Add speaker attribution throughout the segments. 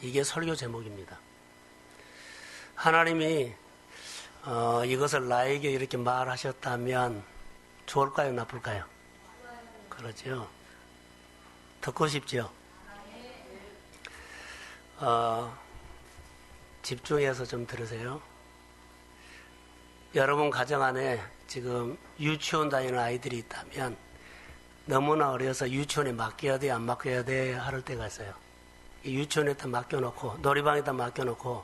Speaker 1: 이게 설교 제목입니다. 하나님이 이것을 나에게 이렇게 말하셨다면 좋을까요, 나쁠까요? 그러죠. 듣고 싶죠? 집중해서 좀 들으세요. 여러분 가정 안에 지금 유치원 다니는 아이들이 있다면 너무나 어려서 유치원에 맡겨야 돼, 안 맡겨야 돼 할 때가 있어요. 유치원에다 맡겨놓고 놀이방에다 맡겨놓고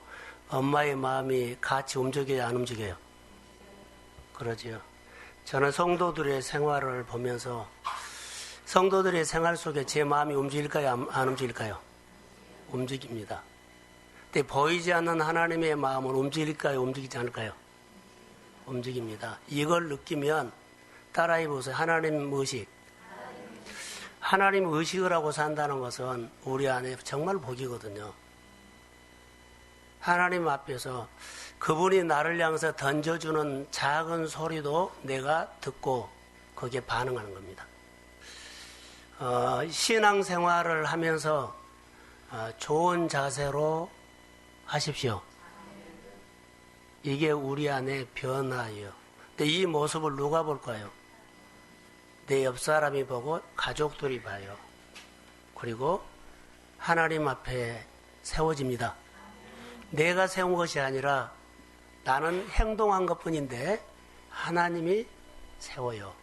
Speaker 1: 엄마의 마음이 같이 움직여요, 안 움직여요? 그러지요. 저는 성도들의 생활을 보면서 성도들의 생활 속에 제 마음이 움직일까요, 안 움직일까요? 움직입니다. 근데 보이지 않는 하나님의 마음은 움직일까요, 움직이지 않을까요? 움직입니다. 이걸 느끼면 따라해 보세요. 하나님 의식. 하나님 의식을 하고 산다는 것은 우리 안에 정말 복이거든요. 하나님 앞에서 그분이 나를 향해서 던져주는 작은 소리도 내가 듣고 거기에 반응하는 겁니다. 신앙생활을 하면서 좋은 자세로 하십시오. 이게 우리 안에 변화예요. 근데 이 모습을 누가 볼까요? 내 옆 사람이 보고 가족들이 봐요. 그리고 하나님 앞에 세워집니다. 내가 세운 것이 아니라 나는 행동한 것뿐인데 하나님이 세워요.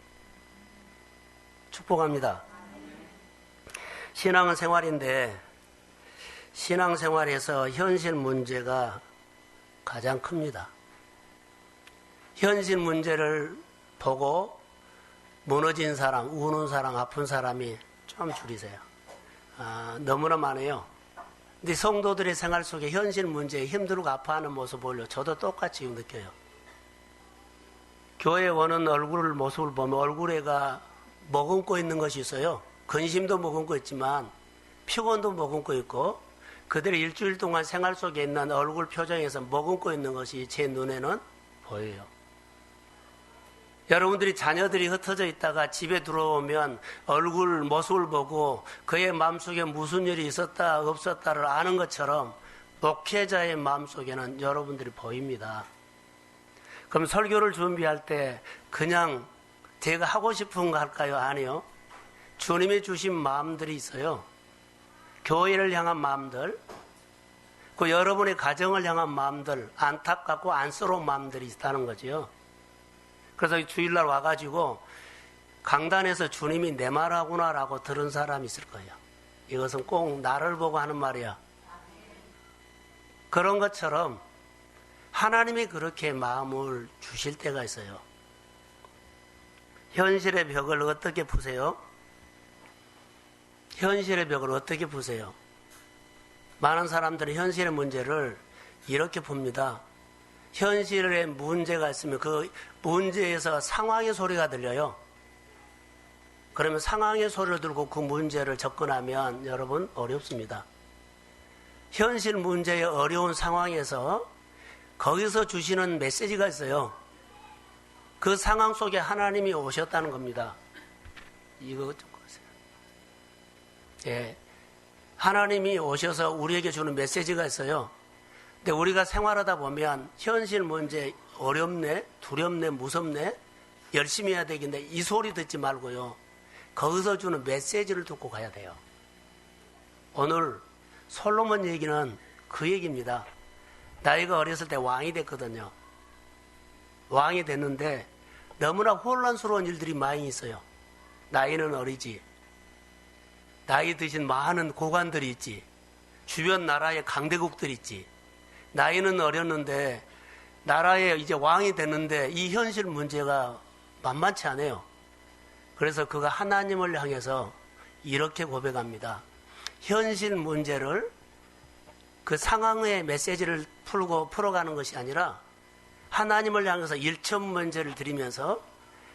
Speaker 1: 축복합니다. 신앙은 생활인데 신앙생활에서 현실 문제가 가장 큽니다. 현실 문제를 보고 무너진 사람, 우는 사람, 아픈 사람이 좀 줄이세요. 너무나 많아요. 근데 성도들의 생활 속에 현실 문제에 힘들고 아파하는 모습을 보려 저도 똑같이 느껴요. 교회에 오는 모습을 보면 얼굴에가 머금고 있는 것이 있어요. 근심도 머금고 있지만 피곤도 머금고 있고 그들의 일주일 동안 생활 속에 있는 얼굴 표정에서 머금고 있는 것이 제 눈에는 보여요. 여러분들이 자녀들이 흩어져 있다가 집에 들어오면 얼굴 모습을 보고 그의 마음속에 무슨 일이 있었다 없었다를 아는 것처럼 목회자의 마음속에는 여러분들이 보입니다. 그럼 설교를 준비할 때 그냥 제가 하고 싶은 거 할까요? 아니요. 주님이 주신 마음들이 있어요. 교회를 향한 마음들, 그 여러분의 가정을 향한 마음들, 안타깝고 안쓰러운 마음들이 있다는 거죠. 그래서 주일날 와가지고 강단에서 주님이 내 말하구나라고 들은 사람이 있을 거예요. 이것은 꼭 나를 보고 하는 말이야. 그런 것처럼 하나님이 그렇게 마음을 주실 때가 있어요. 현실의 벽을 어떻게 푸세요? 현실의 벽을 어떻게 푸세요? 많은 사람들은 현실의 문제를 이렇게 봅니다. 현실에 문제가 있으면 그 문제에서 상황의 소리가 들려요. 그러면 상황의 소리를 들고 그 문제를 접근하면 여러분 어렵습니다. 현실 문제의 어려운 상황에서 거기서 주시는 메시지가 있어요. 그 상황 속에 하나님이 오셨다는 겁니다. 이거 좀 보세요. 예, 하나님이 오셔서 우리에게 주는 메시지가 있어요. 근데 우리가 생활하다 보면 현실 문제 어렵네, 두렵네, 무섭네, 열심히 해야 되겠네 이 소리 듣지 말고요. 거기서 주는 메시지를 듣고 가야 돼요. 오늘 솔로몬 얘기는 그 얘기입니다. 나이가 어렸을 때 왕이 됐거든요. 왕이 됐는데 너무나 혼란스러운 일들이 많이 있어요. 나이는 어리지. 나이 드신 많은 고관들이 있지. 주변 나라의 강대국들이 있지. 나이는 어렸는데 나라에 이제 왕이 됐는데 이 현실 문제가 만만치 않아요. 그래서 그가 하나님을 향해서 이렇게 고백합니다. 현실 문제를 그 상황의 메시지를 풀어가는 것이 아니라 하나님을 향해서 일천 문제를 드리면서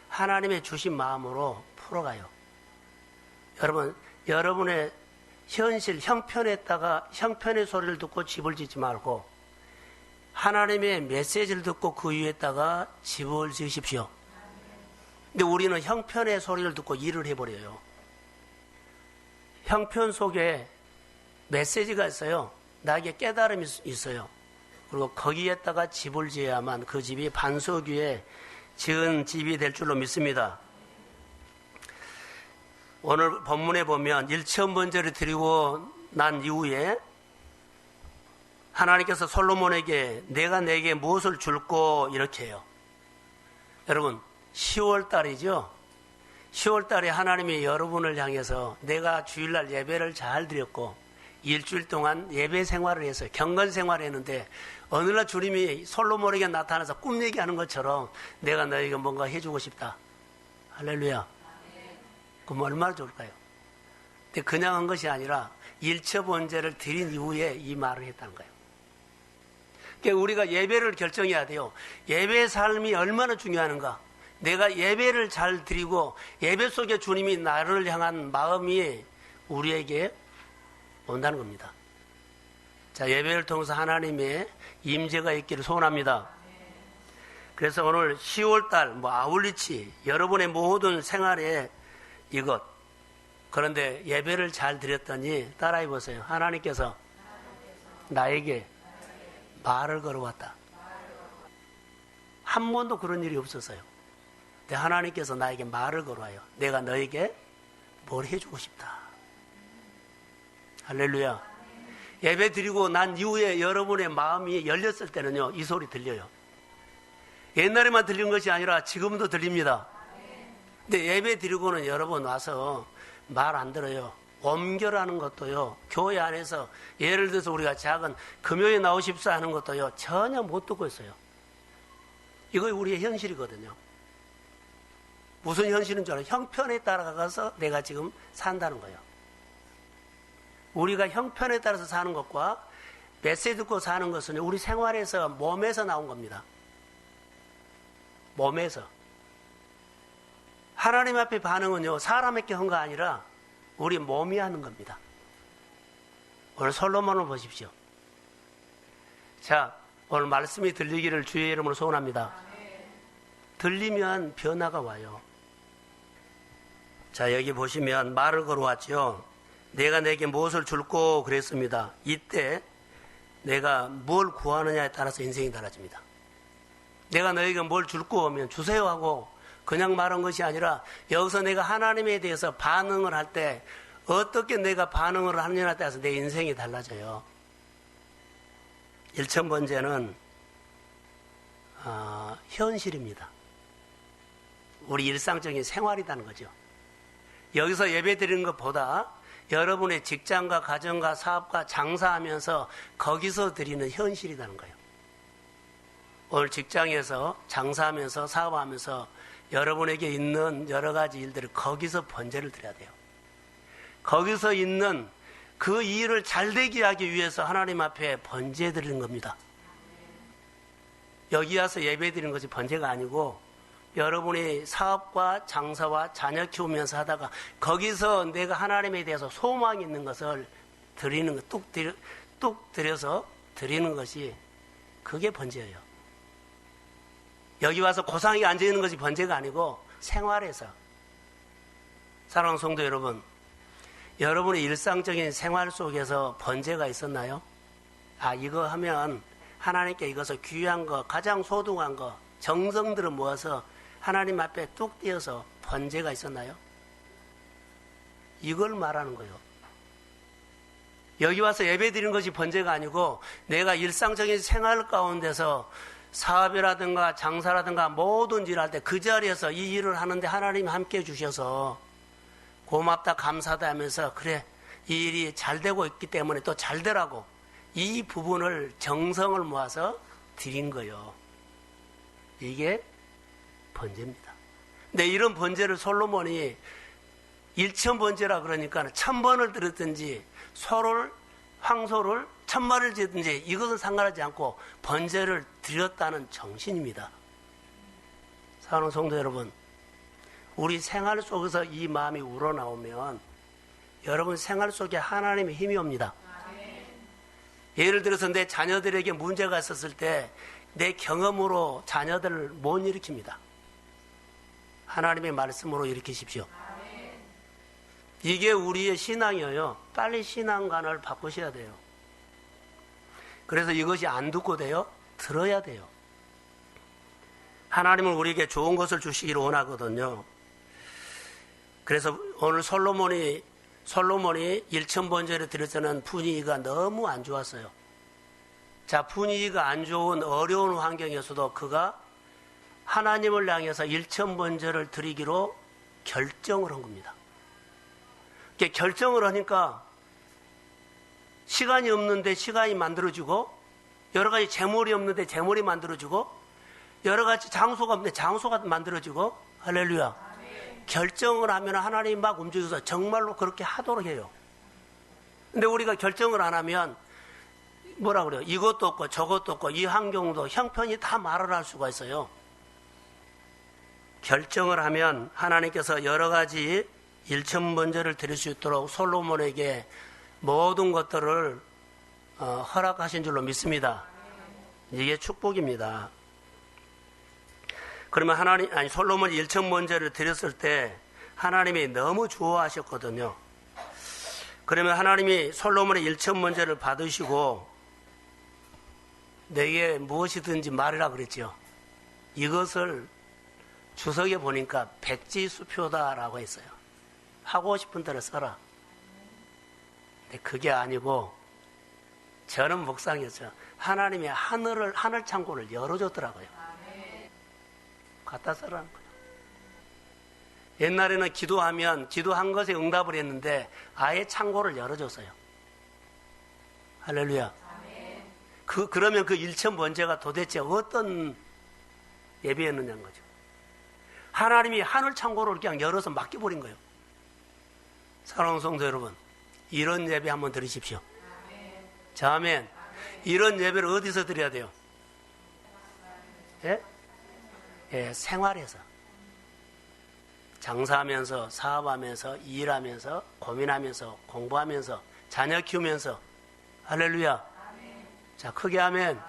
Speaker 1: 하나님의 주신 마음으로 풀어가요. 여러분, 여러분의 현실, 형편에다가 형편의 소리를 듣고 집을 짓지 말고 하나님의 메시지를 듣고 그 위에다가 집을 지으십시오. 근데 우리는 형편의 소리를 듣고 일을 해버려요. 형편 속에 메시지가 있어요. 나에게 깨달음이 있어요. 그리고 거기에다가 집을 지어야만 그 집이 반석 위에 지은 집이 될 줄로 믿습니다. 오늘 본문에 보면 일천번제를 드리고 난 이후에 하나님께서 솔로몬에게 내가 내게 무엇을 줄꼬 이렇게 해요. 여러분 10월 달이죠. 10월 달에 하나님이 여러분을 향해서 내가 주일날 예배를 잘 드렸고 일주일 동안 예배 생활을 했어요. 경건 생활을 했는데 어느 날 주님이 솔로몬에게 나타나서 꿈 얘기하는 것처럼 내가 너에게 뭔가 해주고 싶다. 할렐루야. 그럼 얼마나 좋을까요? 근데 그냥 한 것이 아니라 일처번제를 드린 이후에 이 말을 했다는 거예요. 그러니까 우리가 예배를 결정해야 돼요. 예배의 삶이 얼마나 중요한가. 내가 예배를 잘 드리고 예배 속에 주님이 나를 향한 마음이 우리에게 온다는 겁니다. 자, 예배를 통해서 하나님의 임재가 있기를 소원합니다. 그래서 오늘 10월달 아울리치 여러분의 모든 생활에 이것. 그런데 예배를 잘 드렸더니 따라해 보세요. 하나님께서 나에게 말을 걸어왔다. 한 번도 그런 일이 없었어요. 근데 하나님께서 나에게 말을 걸어와요. 내가 너에게 뭘 해주고 싶다. 할렐루야. 예배 드리고 난 이후에 여러분의 마음이 열렸을 때는요, 이 소리 들려요. 옛날에만 들린 것이 아니라 지금도 들립니다. 근데 예배 드리고는 여러분 와서 말 안 들어요. 엄결하는 것도요, 교회 안에서 예를 들어서 우리가 작은 금요일에 나오십사 하는 것도요, 전혀 못 듣고 있어요. 이거 우리의 현실이거든요. 무슨 현실인 줄 알아요? 형편에 따라가서 내가 지금 산다는 거예요. 우리가 형편에 따라서 사는 것과 메시지 듣고 사는 것은 우리 생활에서 몸에서 나온 겁니다. 몸에서. 하나님 앞에 반응은요, 사람에게 한 거 아니라 우리 몸이 하는 겁니다. 오늘 솔로몬을 보십시오. 자, 오늘 말씀이 들리기를 주의 이름으로 소원합니다. 들리면 변화가 와요. 자, 여기 보시면 말을 걸어왔죠. 내가 내게 무엇을 줄꼬 그랬습니다. 이때 내가 뭘 구하느냐에 따라서 인생이 달라집니다. 내가 너에게 뭘 줄꼬 하면 주세요 하고 그냥 말한 것이 아니라 여기서 내가 하나님에 대해서 반응을 할 때 어떻게 내가 반응을 하느냐에 따라서 내 인생이 달라져요. 일천번제는 현실입니다. 우리 일상적인 생활이라는 거죠. 여기서 예배 드리는 것보다 여러분의 직장과 가정과 사업과 장사하면서 거기서 드리는 현실이라는 거예요. 오늘 직장에서 장사하면서 사업하면서 여러분에게 있는 여러 가지 일들을 거기서 번제를 드려야 돼요. 거기서 있는 그 일을 잘되게 하기 위해서 하나님 앞에 번제 드리는 겁니다. 여기 와서 예배 드리는 것이 번제가 아니고 여러분이 사업과 장사와 자녀 키우면서 하다가 거기서 내가 하나님에 대해서 소망이 있는 것을 드리는 것, 뚝 들여서 드리는 것이 그게 번제예요. 여기 와서 고상하게 앉아있는 것이 번제가 아니고 생활에서. 사랑하는 성도 여러분, 여러분의 일상적인 생활 속에서 번제가 있었나요? 이거 하면 하나님께 이것을 귀한 거, 가장 소중한 거, 정성들을 모아서 하나님 앞에 뚝 띄어서 번제가 있었나요? 이걸 말하는 거예요. 여기 와서 예배 드리는 것이 번제가 아니고 내가 일상적인 생활 가운데서 사업이라든가 장사라든가 모든 일 할 때 그 자리에서 이 일을 하는데 하나님이 함께 해주셔서 고맙다 감사다 하면서 그래 이 일이 잘 되고 있기 때문에 또 잘 되라고 이 부분을 정성을 모아서 드린 거예요. 이게 번제입니다. 근데 이런 번제를 솔로몬이 일천번제라 그러니까 1000번을 드렸든지 소를 황소를 1000마리를 지었든지 이것은 상관하지 않고 번제를 드렸다는 정신입니다. 사랑하는 성도 여러분, 우리 생활 속에서 이 마음이 우러나오면 여러분 생활 속에 하나님의 힘이 옵니다. 예를 들어서 내 자녀들에게 문제가 있었을 때 내 경험으로 자녀들을 못 일으킵니다. 하나님의 말씀으로 일으키십시오. 이게 우리의 신앙이에요. 빨리 신앙관을 바꾸셔야 돼요. 그래서 이것이 안 듣고 돼요? 들어야 돼요. 하나님은 우리에게 좋은 것을 주시기를 원하거든요. 그래서 오늘 솔로몬이 1,000번제를 드릴 때는 분위기가 너무 안 좋았어요. 자, 분위기가 안 좋은 어려운 환경에서도 그가 하나님을 향해서 1,000번제를 드리기로 결정을 한 겁니다. 이렇게 결정을 하니까 시간이 없는데 시간이 만들어지고, 여러 가지 재물이 없는데 재물이 만들어지고, 여러 가지 장소가 없는데 장소가 만들어지고, 할렐루야. 결정을 하면 하나님이 막 움직여서 정말로 그렇게 하도록 해요. 근데 우리가 결정을 안 하면 뭐라 그래요? 이것도 없고 저것도 없고 이 환경도 형편이 다 말을 할 수가 있어요. 결정을 하면 하나님께서 여러 가지 1,000번제를 드릴 수 있도록 솔로몬에게 모든 것들을 허락하신 줄로 믿습니다. 이게 축복입니다. 그러면 솔로몬이 1,000번제를 드렸을 때 하나님이 너무 좋아하셨거든요. 그러면 하나님이 솔로몬의 1,000번제를 받으시고 내게 무엇이든지 말이라 그랬죠. 이것을 주석에 보니까 백지수표다라고 했어요. 하고 싶은 대로 써라. 근데 그게 아니고 저는 묵상했죠. 하나님이 하늘 창고를 열어줬더라고요. 갖다 쓰라는 거예요. 옛날에는 기도한 것에 응답을 했는데 아예 창고를 열어줬어요. 할렐루야. 그러면 그 1,000번제가 도대체 어떤 예배였느냐는 거죠. 하나님이 하늘 창고를 그냥 열어서 맡겨버린 거예요. 사랑하는 성도 여러분, 이런 예배 한번 드리십시오. 자, 아멘. 이런 예배를 어디서 드려야 돼요? 예? 예, 생활에서. 장사하면서, 사업하면서, 일하면서, 고민하면서, 공부하면서, 자녀 키우면서. 할렐루야. 자, 크게 하면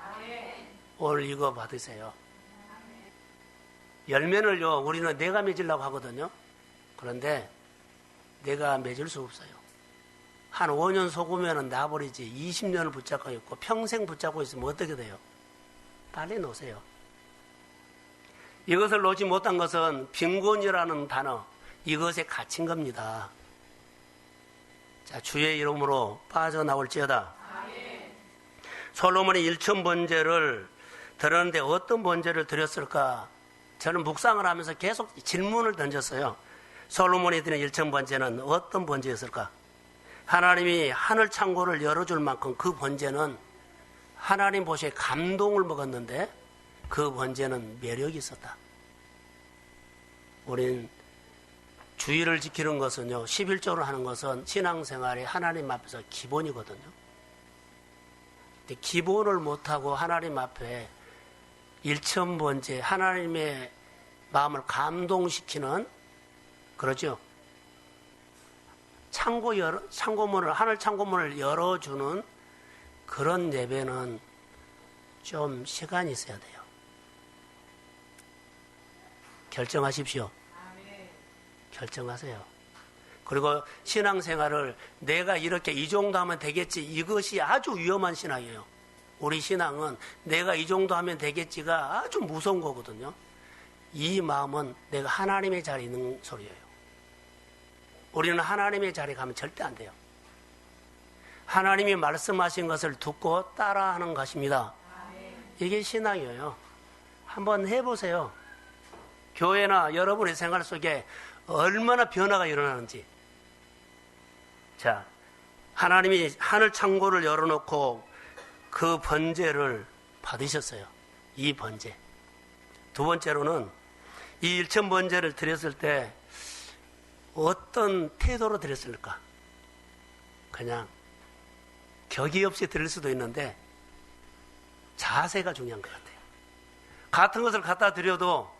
Speaker 1: 오늘 이거 받으세요. 열매는요, 우리는 내가 맺으려고 하거든요. 그런데 내가 맺을 수 없어요. 한 5년 속으면 놔버리지. 20년을 붙잡고 있고 평생 붙잡고 있으면 어떻게 돼요? 빨리 놓으세요. 이것을 놓지 못한 것은 빈곤이라는 단어, 이것에 갇힌 겁니다. 자, 주의 이름으로 빠져나올지어다. 솔로몬이 1,000번제를 드렸는데 어떤 번제를 드렸을까? 저는 묵상을 하면서 계속 질문을 던졌어요. 솔로몬이 드린 1,000번제는 어떤 번제였을까? 하나님이 하늘 창고를 열어줄 만큼 그 번제는 하나님 보시기에 감동을 먹었는데 그 번제는 매력이 있었다. 우린 주의를 지키는 것은요, 11조를 하는 것은 신앙생활의 하나님 앞에서 기본이거든요. 근데 기본을 못하고 하나님 앞에 1,000번째 하나님의 마음을 감동시키는, 그러죠? 하늘 창고문을 열어주는 그런 예배는 좀 시간이 있어야 돼요. 결정하십시오. 결정하세요. 그리고 신앙생활을 내가 이렇게 이 정도 하면 되겠지, 이것이 아주 위험한 신앙이에요. 우리 신앙은 내가 이 정도 하면 되겠지가 아주 무서운 거거든요. 이 마음은 내가 하나님의 자리에 있는 소리예요. 우리는 하나님의 자리에 가면 절대 안 돼요. 하나님이 말씀하신 것을 듣고 따라하는 것입니다. 이게 신앙이에요. 한번 해보세요. 교회나 여러분의 생활 속에 얼마나 변화가 일어나는지. 자, 하나님이 하늘 창고를 열어놓고 그 번제를 받으셨어요. 이 번제. 두 번째로는 이 1,000번제를 드렸을 때 어떤 태도로 드렸을까? 그냥 격이 없이 드릴 수도 있는데 자세가 중요한 것 같아요. 같은 것을 갖다 드려도,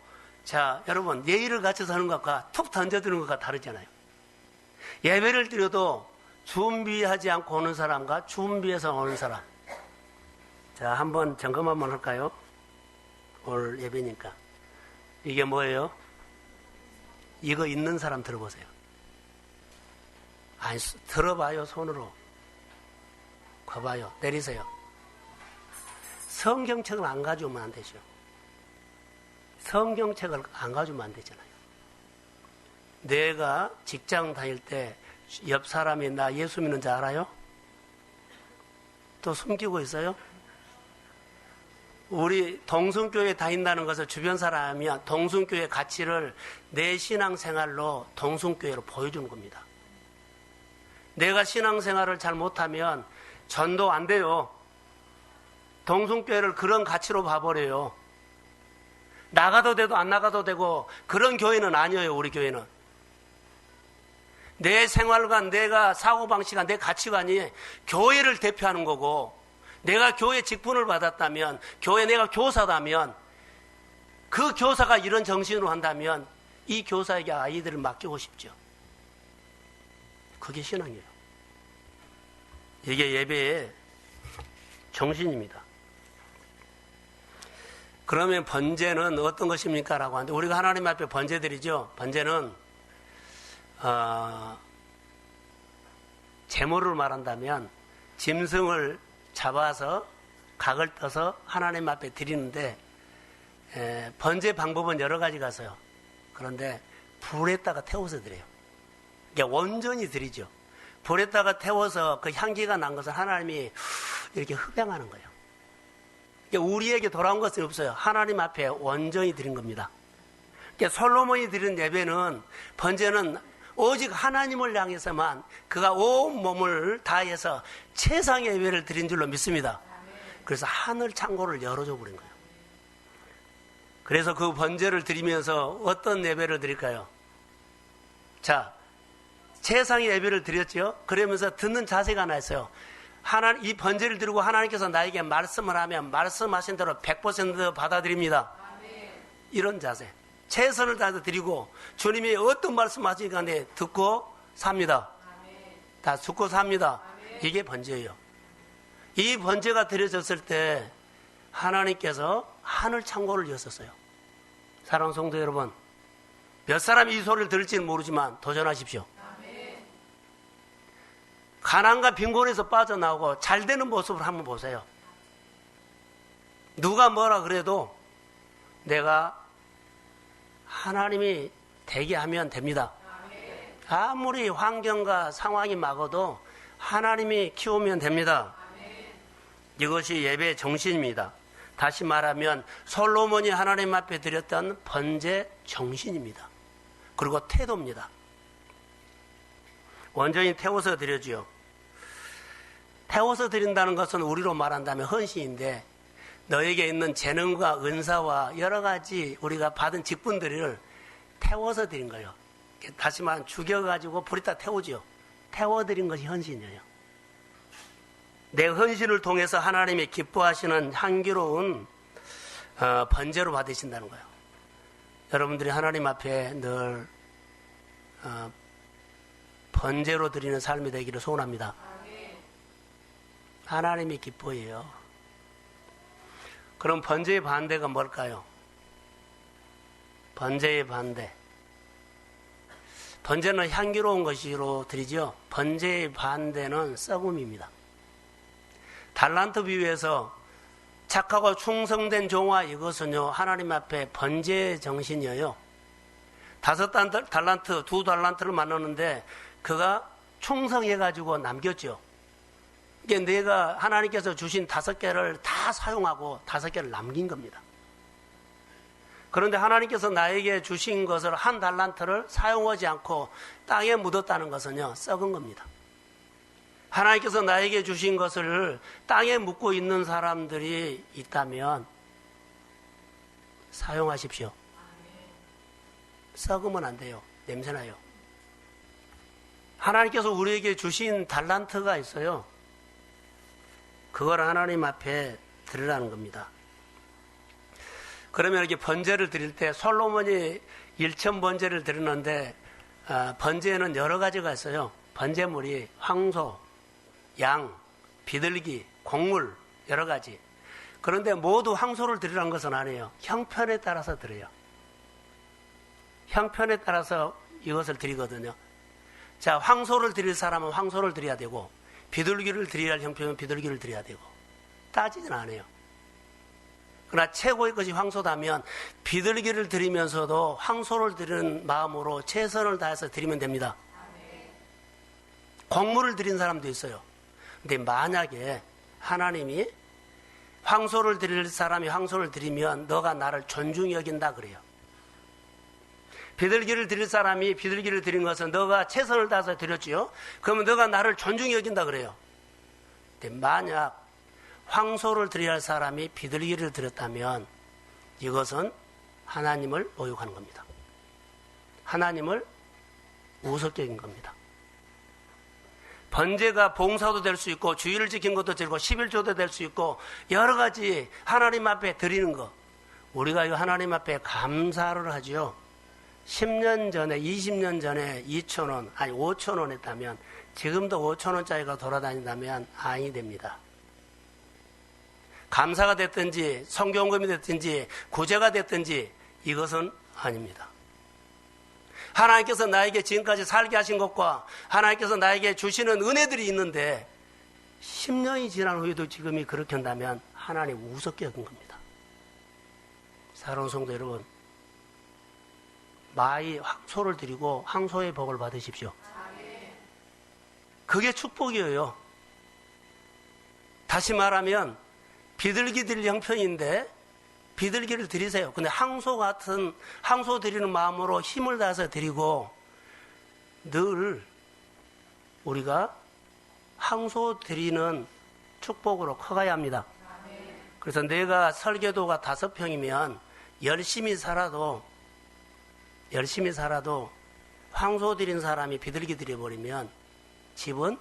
Speaker 1: 자, 여러분, 예의를 갖춰서 하는 것과 툭 던져드리는 것과 다르잖아요. 예배를 드려도 준비하지 않고 오는 사람과 준비해서 오는 사람. 자, 한번 점검 한번 할까요? 오늘 예배니까. 이게 뭐예요? 이거 있는 사람 들어보세요. 아니, 들어봐요, 손으로. 가봐요. 내리세요. 성경책을 안 가져오면 안 되죠. 성경책을 안 가져오면 안 되잖아요. 내가 직장 다닐 때 옆 사람이 나 예수 믿는 줄 알아요? 또 숨기고 있어요? 우리 동성교회 다닌다는 것을 주변 사람이 동성교회 가치를 내 신앙생활로 동성교회로 보여주는 겁니다. 내가 신앙생활을 잘 못하면 전도 안 돼요. 동성교회를 그런 가치로 봐버려요. 나가도 되고 안 나가도 되고 그런 교회는 아니에요. 우리 교회는. 내 생활관, 내가 사고방식과 내 가치관이 교회를 대표하는 거고, 내가 교회 직분을 받았다면, 교회 내가 교사다면, 그 교사가 이런 정신으로 한다면 이 교사에게 아이들을 맡기고 싶죠. 그게 신앙이에요. 이게 예배의 정신입니다. 그러면 번제는 어떤 것입니까? 라고 하는데, 우리가 하나님 앞에 번제 드리죠. 번제는 제물을 말한다면 짐승을 잡아서 각을 떠서 하나님 앞에 드리는데, 번제 방법은 여러 가지가 있어요. 그런데 불에다가 태워서 드려요. 그러니까 온전히 드리죠. 불에다가 태워서 그 향기가 난 것을 하나님이 이렇게 흡양하는 거예요. 그러니까 우리에게 돌아온 것은 없어요. 하나님 앞에 온전히 드린 겁니다. 그러니까 솔로몬이 드린 예배는, 번제는 오직 하나님을 향해서만 그가 온 몸을 다해서 최상의 예배를 드린 줄로 믿습니다. 그래서 하늘 창고를 열어줘 버린 거예요. 그래서 그 번제를 드리면서 어떤 예배를 드릴까요? 자, 최상의 예배를 드렸죠. 그러면서 듣는 자세가 하나 있어요. 이 번제를 드리고 하나님께서 나에게 말씀을 하면 말씀하신 대로 100% 받아들입니다. 이런 자세. 최선을 다해서 드리고 주님이 어떤 말씀하시니 간에 듣고 삽니다. 다 듣고 삽니다. 이게 번제예요. 이 번제가 드려졌을 때 하나님께서 하늘 창고를 여셨어요. 사랑하는 성도 여러분, 몇 사람이 이 소리를 들을지는 모르지만 도전하십시오. 가난과 빈곤에서 빠져나오고 잘 되는 모습을 한번 보세요. 누가 뭐라 그래도 내가 하나님이 되게 하면 됩니다. 아무리 환경과 상황이 막아도 하나님이 키우면 됩니다. 이것이 예배의 정신입니다. 다시 말하면 솔로몬이 하나님 앞에 드렸던 번제 정신입니다. 그리고 태도입니다. 온전히 태워서 드려지요. 태워서 드린다는 것은 우리로 말한다면 헌신인데, 너에게 있는 재능과 은사와 여러 가지 우리가 받은 직분들을 태워서 드린 거예요. 다시 말하면 죽여가지고 불에다 태우죠. 태워드린 것이 헌신이에요. 내 헌신을 통해서 하나님이 기뻐하시는 향기로운 번제로 받으신다는 거예요. 여러분들이 하나님 앞에 늘 번제로 드리는 삶이 되기를 소원합니다. 하나님이 기뻐해요. 그럼 번제의 반대가 뭘까요? 번제의 반대. 번제는 향기로운 것으로 드리죠. 번제의 반대는 썩음입니다. 달란트 비유에서 착하고 충성된 종아, 이것은요 하나님 앞에 번제의 정신이에요. 5달란트, 2달란트를 만났는데 그가 충성해가지고 남겼죠. 이게 내가 하나님께서 주신 5개를 다 사용하고 5개를 남긴 겁니다. 그런데 하나님께서 나에게 주신 것을 1달란트를 사용하지 않고 땅에 묻었다는 것은요 썩은 겁니다. 하나님께서 나에게 주신 것을 땅에 묻고 있는 사람들이 있다면 사용하십시오. 썩으면 안 돼요. 냄새나요. 하나님께서 우리에게 주신 달란트가 있어요. 그걸 하나님 앞에 드리라는 겁니다. 그러면 이렇게 번제를 드릴 때 솔로몬이 1천 번제를 드리는데 번제에는 여러 가지가 있어요. 번제물이 황소, 양, 비둘기, 곡물 여러 가지. 그런데 모두 황소를 드리라는 것은 아니에요. 형편에 따라서 드려요. 형편에 따라서 이것을 드리거든요. 자, 황소를 드릴 사람은 황소를 드려야 되고 비둘기를 드려야 할 형편은 비둘기를 드려야 되고 따지진 않아요. 그러나 최고의 것이 황소다면 비둘기를 드리면서도 황소를 드리는 마음으로 최선을 다해서 드리면 됩니다. 곡물을 드린 사람도 있어요. 근데 만약에 하나님이 황소를 드릴 사람이 황소를 드리면 너가 나를 존중히 여긴다 그래요. 비둘기를 드릴 사람이 비둘기를 드린 것은 너가 최선을 다해서 드렸지요. 그러면 너가 나를 존중히 여긴다 그래요. 근데 만약 황소를 드려야 할 사람이 비둘기를 드렸다면 이것은 하나님을 모욕하는 겁니다. 하나님을 우습게 여긴 겁니다. 번제가 봉사도 될 수 있고 주의를 지킨 것도 되고 11조도 될 수 있고 여러 가지 하나님 앞에 드리는 것. 우리가 이 하나님 앞에 감사를 하죠. 10년 전에 20년 전에 2,000원 아니 5,000원 했다면 지금도 5,000원짜리가 돌아다닌다면 아니 됩니다. 감사가 됐든지 성경금이 됐든지 구제가 됐든지 이것은 아닙니다. 하나님께서 나에게 지금까지 살게 하신 것과 하나님께서 나에게 주시는 은혜들이 있는데 10년이 지난 후에도 지금이 그렇게 한다면 하나님 우습게 여긴 겁니다. 사랑하는 성도 여러분, 마이 황소를 드리고 황소의 복을 받으십시오. 그게 축복이에요. 다시 말하면 비둘기 드릴 형편인데 비둘기를 드리세요. 근데 황소 드리는 마음으로 힘을 다해서 드리고 늘 우리가 황소 드리는 축복으로 커가야 합니다. 그래서 내가 설계도가 5평이면 열심히 살아도 황소 드린 사람이 비둘기 드려버리면 집은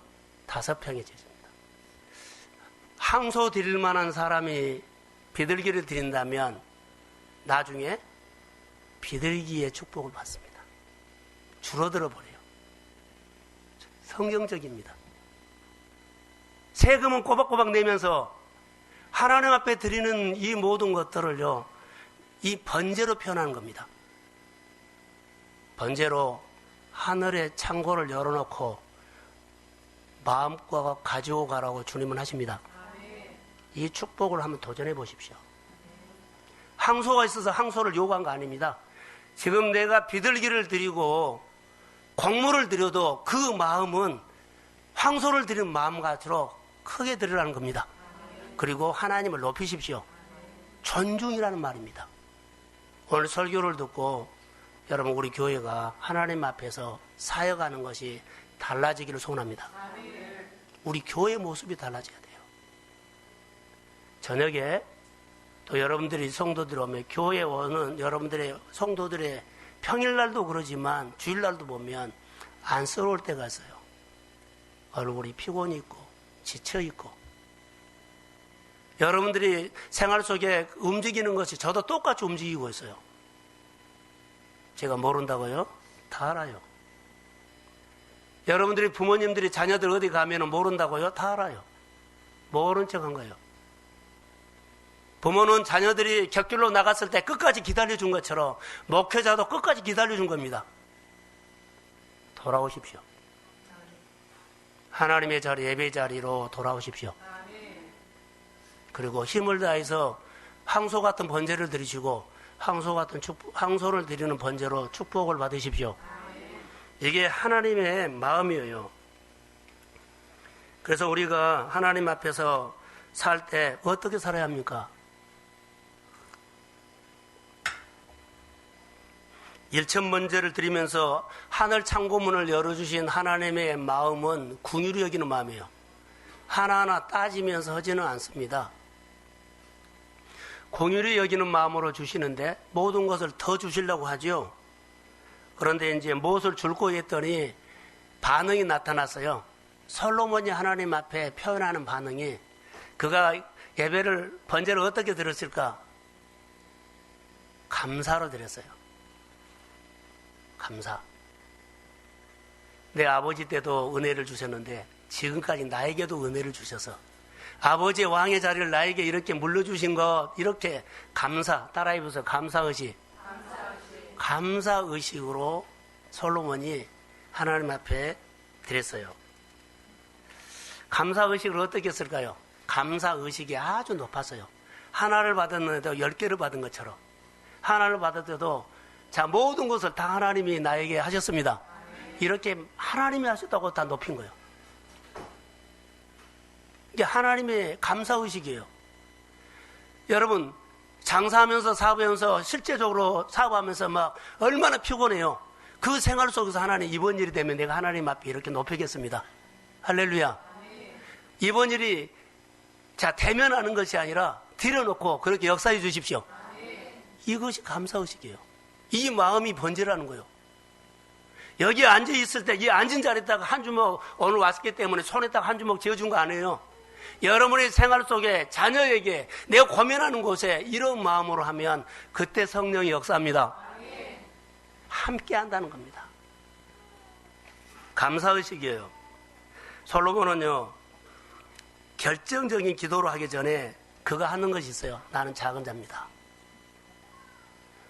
Speaker 1: 5평해집니다. 황소 드릴 만한 사람이 비둘기를 드린다면 나중에 비둘기의 축복을 받습니다. 줄어들어 버려요. 성경적입니다. 세금은 꼬박꼬박 내면서 하나님 앞에 드리는 이 모든 것들을요, 이 번제로 표현하는 겁니다. 번제로 하늘의 창고를 열어놓고 마음껏 가지고 가라고 주님은 하십니다. 이 축복을 한번 도전해 보십시오. 황소가 있어서 황소를 요구한 거 아닙니다. 지금 내가 비둘기를 드리고 곡물을 드려도 그 마음은 황소를 드리는 마음같이 크게 드리라는 겁니다. 그리고 하나님을 높이십시오. 존중이라는 말입니다. 오늘 설교를 듣고 여러분 우리 교회가 하나님 앞에서 사역하는 것이 달라지기를 소원합니다. 우리 교회 모습이 달라져야 돼요. 저녁에 또 여러분들이 성도들 오면 교회 오는 여러분들의 성도들의 평일날도 그러지만 주일날도 보면 안쓰러울 때가 있어요. 얼굴이 피곤이 있고 지쳐있고 여러분들이 생활 속에 움직이는 것이 저도 똑같이 움직이고 있어요. 제가 모른다고요? 다 알아요. 여러분들이 부모님들이 자녀들 어디 가면 모른다고요? 다 알아요. 모른 척한 거예요. 부모는 자녀들이 곁길로 나갔을 때 끝까지 기다려준 것처럼 목회자도 끝까지 기다려준 겁니다. 돌아오십시오. 하나님의 자리, 예배의 자리로 돌아오십시오. 그리고 힘을 다해서 황소 같은 번제를 드리시고 황소를 드리는 번제로 축복을 받으십시오. 이게 하나님의 마음이에요. 그래서 우리가 하나님 앞에서 살 때 어떻게 살아야 합니까? 1,000번제를 드리면서 하늘 창고문을 열어주신 하나님의 마음은 긍휼히 여기는 마음이에요. 하나하나 따지면서 하지는 않습니다. 긍휼히 여기는 마음으로 주시는데 모든 것을 더 주시려고 하죠. 그런데 이제 무엇을 줄고 했더니 반응이 나타났어요. 솔로몬이 하나님 앞에 표현하는 반응이 그가 예배를 번제를 어떻게 드렸을까? 감사로 드렸어요. 감사. 내 아버지 때도 은혜를 주셨는데 지금까지 나에게도 은혜를 주셔서 아버지의 왕의 자리를 나에게 이렇게 물려주신 것 이렇게 감사, 따라해보세요. 감사의식. 감사의식으로 솔로몬이 하나님 앞에 드렸어요. 감사의식을 어떻게 했을까요? 감사의식이 아주 높았어요. 하나를 받았는데도 10개를 받은 것처럼 하나를 받았어도 자, 모든 것을 다 하나님이 나에게 하셨습니다. 이렇게 하나님이 하셨다고 다 높인 거예요. 이게 하나님의 감사의식이에요. 여러분, 장사하면서 사업하면서 실제적으로 사업하면서 막 얼마나 피곤해요. 그 생활 속에서 하나님 이번 일이 되면 내가 하나님 앞에 이렇게 높이겠습니다. 할렐루야. 이번 일이 자 대면하는 것이 아니라 들여놓고 그렇게 역사해 주십시오. 이것이 감사의식이에요. 이 마음이 번지라는 거예요. 여기 앉아 있을 때 이 앉은 자리에다가 한 주먹 오늘 왔기 때문에 손에다가 한 주먹 지어준 거 아니에요. 여러분의 생활 속에 자녀에게 내가 고민하는 곳에 이런 마음으로 하면 그때 성령이 역사합니다. 함께 한다는 겁니다. 감사의식이에요. 솔로몬은요, 결정적인 기도를 하기 전에 그거 하는 것이 있어요. 나는 작은 자입니다.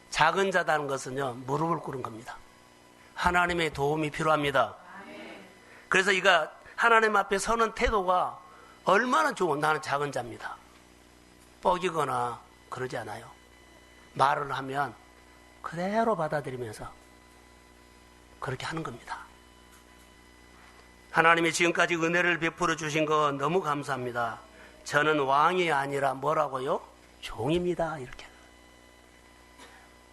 Speaker 1: 작은 자다는 것은요, 무릎을 꿇은 겁니다. 하나님의 도움이 필요합니다. 그래서 이가 하나님 앞에 서는 태도가 얼마나 좋은, 나는 작은 자입니다. 뻐기거나 그러지 않아요. 말을 하면 그대로 받아들이면서 그렇게 하는 겁니다. 하나님이 지금까지 은혜를 베풀어 주신 거 너무 감사합니다. 저는 왕이 아니라 뭐라고요? 종입니다. 이렇게.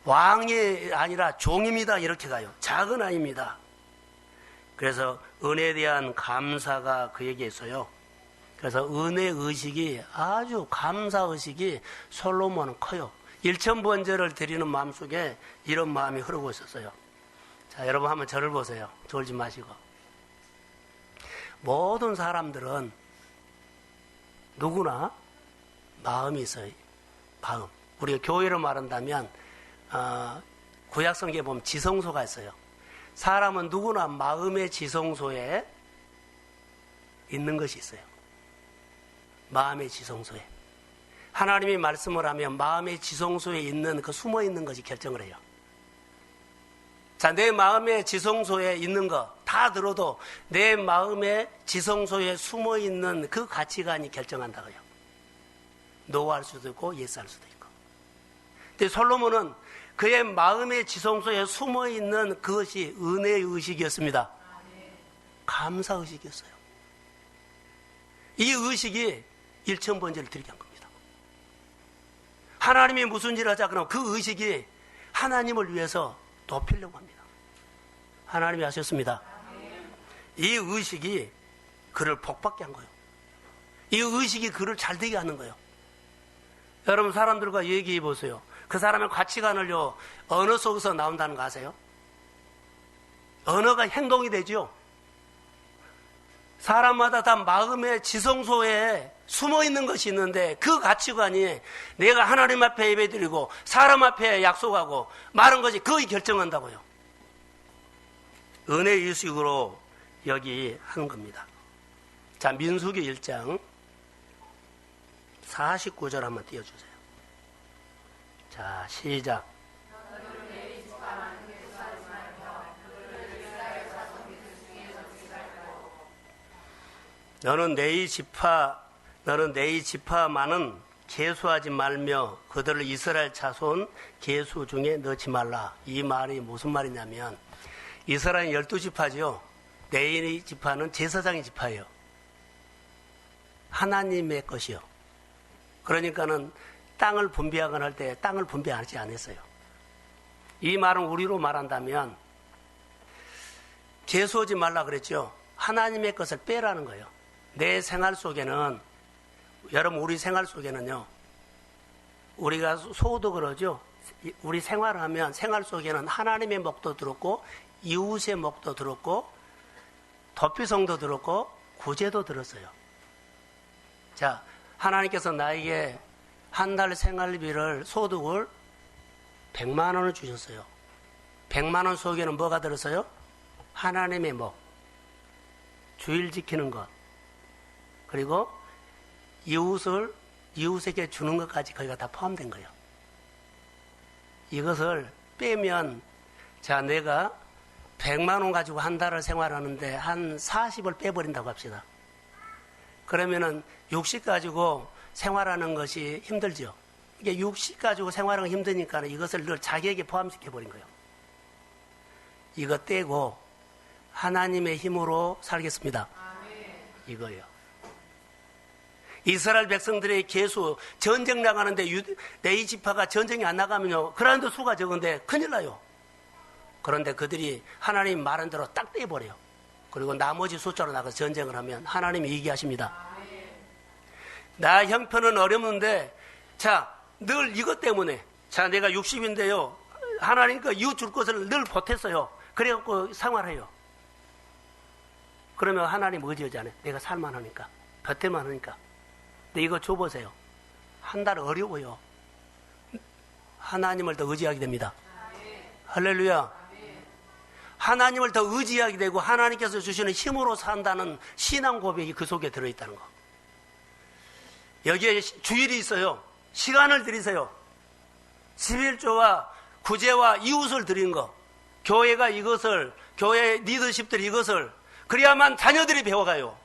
Speaker 1: 왕이 아니라 종입니다. 이렇게 가요. 작은 아이입니다. 그래서 은혜에 대한 감사가 그에게 있어요. 그래서 은혜의식이 아주 감사의식이 솔로몬은 커요. 일천번제를 드리는 마음속에 이런 마음이 흐르고 있었어요. 자, 여러분 한번 저를 보세요. 졸지 마시고. 모든 사람들은 누구나 마음이 있어요. 마음. 우리가 교회로 말한다면 구약성경에 보면 지성소가 있어요. 사람은 누구나 마음의 지성소에 있는 것이 있어요. 마음의 지성소에. 하나님이 말씀을 하면 마음의 지성소에 있는 그 숨어 있는 것이 결정을 해요. 자, 내 마음의 지성소에 있는 거 다 들어도 내 마음의 지성소에 숨어 있는 그 가치관이 결정한다고요. 노할 수도 있고 예스 할 수도 있고. 근데 솔로몬은 그의 마음의 지성소에 숨어 있는 그것이 은혜의 의식이었습니다. 감사 의식이었어요. 이 의식이 일천번제를 드리게 한 겁니다. 하나님이 무슨 일을 하자 그러면 그 의식이 하나님을 위해서 높이려고 합니다. 하나님이 하셨습니다. 이 의식이 그를 복받게 한 거예요. 이 의식이 그를 잘되게 하는 거예요. 여러분 사람들과 얘기해 보세요. 그 사람의 가치관을요, 언어 속에서 나온다는 거 아세요? 언어가 행동이 되죠. 사람마다 다 마음의 지성소에 숨어 있는 것이 있는데 그 가치관이 내가 하나님 앞에 예배드리고 사람 앞에 약속하고 말한 것이 거의 결정한다고요. 은혜 의식으로 여기 하는 겁니다. 자, 민수기 1장 49절 한번 띄워주세요. 자, 시작. 너는 내 지파만은 계수하지 말며 그들을 이스라엘 자손 계수 중에 넣지 말라. 이 말이 무슨 말이냐면 이스라엘 12지파죠. 내 지파는 제사장의 지파예요. 하나님의 것이요. 그러니까는 땅을 분배하거나 할 때 땅을 분배하지 않았어요. 이 말은 우리로 말한다면 계수하지 말라 그랬죠. 하나님의 것을 빼라는 거예요. 내 생활 속에는, 여러분 우리 생활 속에는요, 우리가 소도 그러죠. 우리 생활을 하면 생활 속에는 하나님의 목도 들었고 이웃의 목도 들었고 도피성도 들었고 구제도 들었어요. 자, 하나님께서 나에게 한 달 생활비를 소득을 100만 원을 주셨어요. 100만 원 속에는 뭐가 들었어요? 하나님의 목, 주일 지키는 것, 그리고 이웃에게 주는 것까지 거기가 다 포함된 거예요. 이것을 빼면, 자, 내가 100만 원 가지고 한 달을 생활하는데 한 40을 빼버린다고 합시다. 그러면은 60 가지고 생활하는 것이 힘들죠. 이게 육식 가지고 생활하는 거 힘드니까 이것을 늘 자기에게 포함시켜버린 거예요. 이거 떼고 하나님의 힘으로 살겠습니다. 이거요. 이스라엘 백성들의 계수, 전쟁 나가는데 레위 지파가 전쟁이 안 나가면요, 그라운드 수가 적은데 큰일 나요. 그런데 그들이 하나님 말한 대로 딱 떼버려요. 그리고 나머지 숫자로 나가서 전쟁을 하면 하나님이 이기하십니다. 나 형편은 어렵는데, 자, 늘 이것 때문에, 자, 내가 60인데요, 하나님께 이웃 줄 것을 늘 보탰어요. 그래갖고 생활해요. 그러면 하나님 의지하잖아요. 내가 살만하니까, 버틸만 하니까. 근데 이거 줘보세요. 한 달 어려워요. 하나님을 더 의지하게 됩니다. 할렐루야. 하나님을 더 의지하게 되고 하나님께서 주시는 힘으로 산다는 신앙 고백이 그 속에 들어있다는 거. 여기에 주일이 있어요. 시간을 들이세요. 11조와 구제와 이웃을 드린 거. 교회가 이것을, 교회 리더십들이 이것을, 그래야만 자녀들이 배워가요.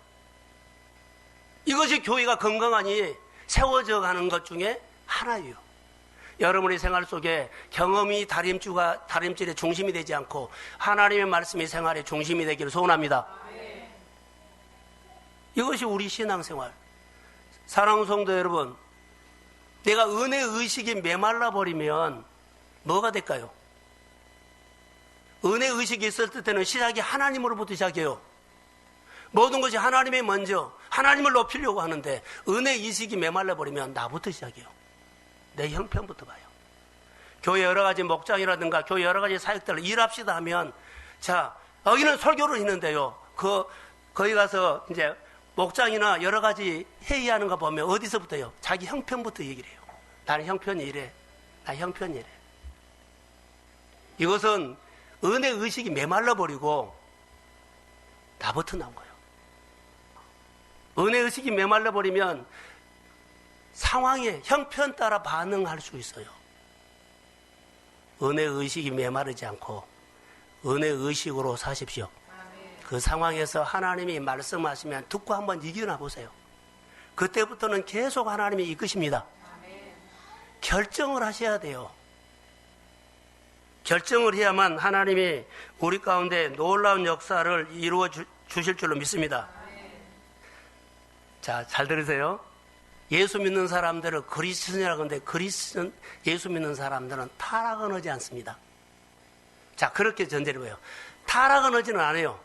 Speaker 1: 이것이 교회가 건강하니 세워져 가는 것 중에 하나예요. 여러분의 생활 속에 경험이 다림질의 중심이 되지 않고 하나님의 말씀이 생활의 중심이 되기를 소원합니다. 이것이 우리 신앙생활. 사랑하는 성도 여러분, 내가 은혜 의식이 메말라 버리면 뭐가 될까요? 은혜 의식이 있을 때는 시작이 하나님으로부터 시작해요. 모든 것이 하나님의 먼저, 하나님을 높이려고 하는데 은혜 의식이 메말라 버리면 나부터 시작해요. 내 형편부터 봐요. 교회 여러 가지 목장이라든가 교회 여러 가지 사역들 일합시다 하면, 자, 여기는 설교를 했는데요. 거기 가서 이제 목장이나 여러 가지 회의하는 거 보면 어디서부터요? 자기 형편부터 얘기를 해요. 나는 형편이 이래. 나 형편이 이래. 이것은 은혜 의식이 메말라 버리고 나부터 나온 거예요. 은혜 의식이 메말라 버리면 상황에 형편 따라 반응할 수 있어요. 은혜 의식이 메마르지 않고 은혜 의식으로 사십시오. 그 상황에서 하나님이 말씀하시면 듣고 한번 이겨나 보세요. 그때부터는 계속 하나님이 이끄십니다. 결정을 하셔야 돼요. 결정을 해야만 하나님이 우리 가운데 놀라운 역사를 이루어 주실 줄로 믿습니다. 자, 잘 들으세요. 예수 믿는 사람들을 그리스도인이라고 하는데 예수 믿는 사람들은 타락은 하지 않습니다. 자, 그렇게 전제를 해요. 타락은 하지는 않아요.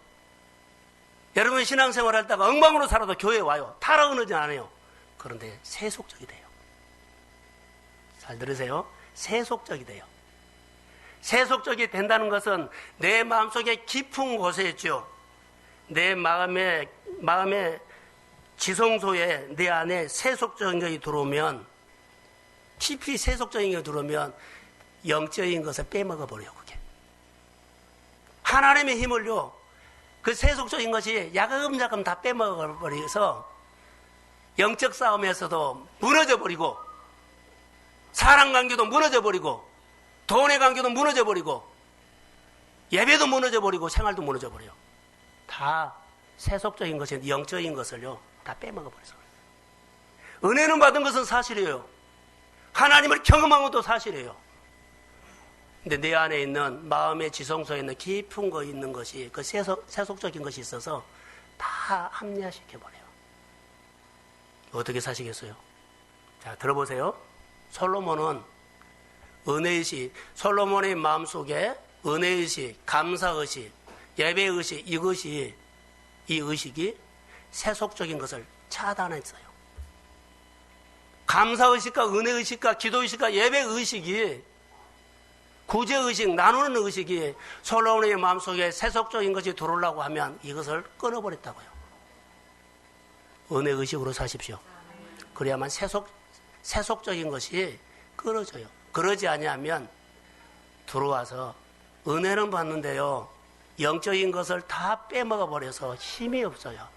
Speaker 1: 여러분 신앙생활 할 때가 엉망으로 살아도 교회에 와요. 타락은 하지 않아요. 그런데 세속적이 돼요. 잘 들으세요. 세속적이 돼요. 세속적이 된다는 것은 내 마음속에 깊은 곳에 있죠. 내 마음의 지성소에 내 안에 세속적인 것이 들어오면, 깊이 세속적인 것이 들어오면 영적인 것을 빼먹어 버려요. 그게 하나님의 힘을요, 그 세속적인 것이 야금야금 다 빼먹어 버려서 영적 싸움에서도 무너져 버리고, 사람 관계도 무너져 버리고, 돈의 관계도 무너져 버리고, 예배도 무너져 버리고, 생활도 무너져 버려요. 다 세속적인 것이 영적인 것을요 다 빼먹어 버려서. 은혜는 받은 것은 사실이에요. 하나님을 경험한 것도 사실이에요. 근데 내 안에 있는 마음의 지성소에 있는 깊은 거 있는 것이, 그 세속적인 것이 있어서 다 합리화시켜 버려요. 어떻게 사시겠어요? 자, 들어보세요. 솔로몬은 은혜의식, 솔로몬의 마음속에 은혜의식, 감사의식, 예배의식, 이 의식이 세속적인 것을 차단했어요. 감사의식과 은혜의식과 기도의식과 예배의식이, 구제의식, 나누는 의식이 솔로몬의 마음속에 세속적인 것이 들어오려고 하면 이것을 끊어버렸다고요. 은혜의식으로 사십시오. 그래야만 세속적인 것이 끊어져요. 그러지 아니하면 들어와서 은혜는 받는데요, 영적인 것을 다 빼먹어 버려서 힘이 없어요.